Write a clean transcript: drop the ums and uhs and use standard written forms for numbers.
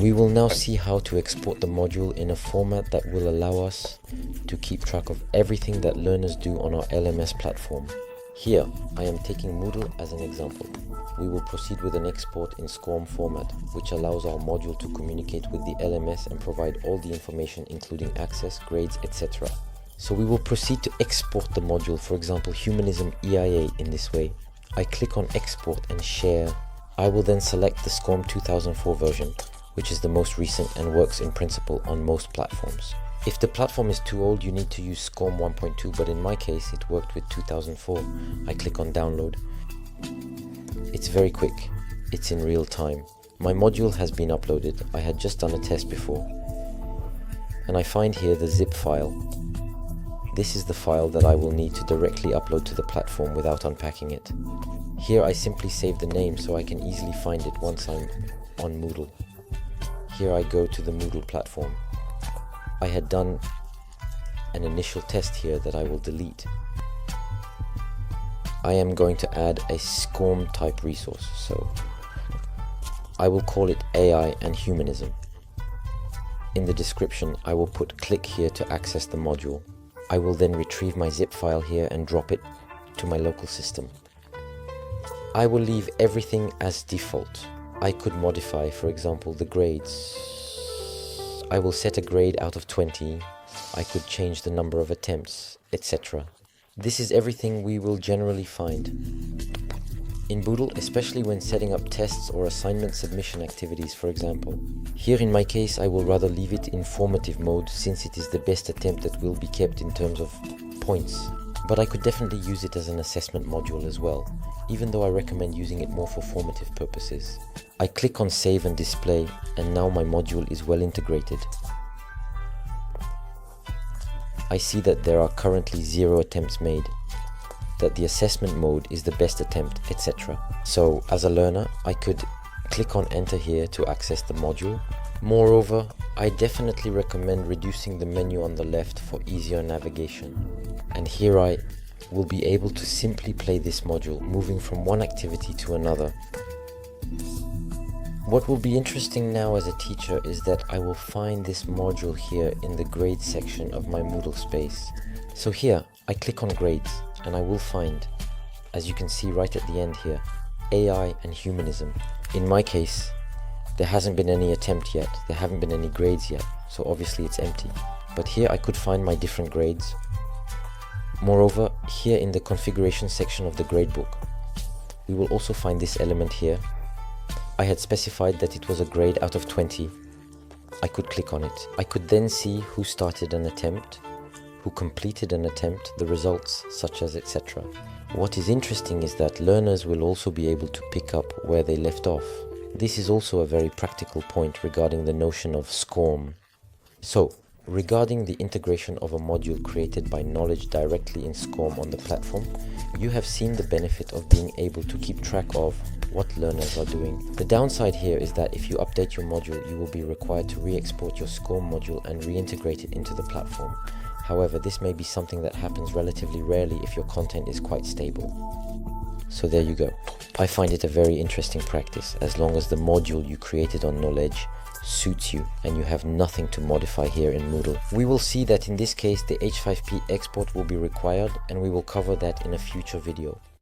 We will now see how to export the module in a format that will allow us to keep track of everything that learners do on our LMS platform. Here, I am taking Moodle as an example. We will proceed with an export in SCORM format, which allows our module to communicate with the LMS and provide all the information including access, grades, etc. So we will proceed to export the module, for example, Humanism EIA in this way. I click on Export and Share. I will then select the SCORM 2004 version, which is the most recent and works in principle on most platforms. If the platform is too old, you need to use SCORM 1.2, but in my case, it worked with 2004. I click on Download. It's very quick. It's in real time. My module has been uploaded. I had just done a test before. And I find here the zip file. This is the file that I will need to directly upload to the platform without unpacking it. Here I simply save the name so I can easily find it once I'm on Moodle. Here I go to the Moodle platform. I had done an initial test here that I will delete. I am going to add a SCORM type resource, so I will call it AI and Humanism. In the description, I will put click here to access the module. I will then retrieve my zip file here and drop it to my local system. I will leave everything as default. I could modify, for example, the grades. I will set a grade out of 20. I could change the number of attempts, etc. This is everything we will generally find in Moodle, especially when setting up tests or assignment submission activities, for example. Here in my case, I will rather leave it in formative mode since it is the best attempt that will be kept in terms of points. But I could definitely use it as an assessment module as well, even though I recommend using it more for formative purposes. I click on Save and Display, and now my module is well integrated. I see that there are currently 0 attempts made, that the assessment mode is the best attempt, etc. So as a learner, I could click on Enter here to access the module. Moreover, I definitely recommend reducing the menu on the left for easier navigation. And here I will be able to simply play this module, moving from one activity to another. What will be interesting now as a teacher is that I will find this module here in the grades section of my Moodle space. So here, I click on grades and I will find, as you can see right at the end here, AI and Humanism. In my case, there hasn't been any attempt yet, there haven't been any grades yet, so obviously it's empty. But here I could find my different grades. Moreover, here in the configuration section of the gradebook, we will also find this element here. I had specified that it was a grade out of 20. I could click on it. I could then see who started an attempt, who completed an attempt, the results, such as etc. What is interesting is that learners will also be able to pick up where they left off. This is also a very practical point regarding the notion of SCORM. So, regarding the integration of a module created by Nolej directly in SCORM on the platform, you have seen the benefit of being able to keep track of what learners are doing. The downside here is that if you update your module, you will be required to re-export your SCORM module and reintegrate it into the platform. However, this may be something that happens relatively rarely if your content is quite stable. So there you go. I find it a very interesting practice as long as the module you created on Nolej suits you and you have nothing to modify here in Moodle. We will see that in this case the H5P export will be required, and we will cover that in a future video.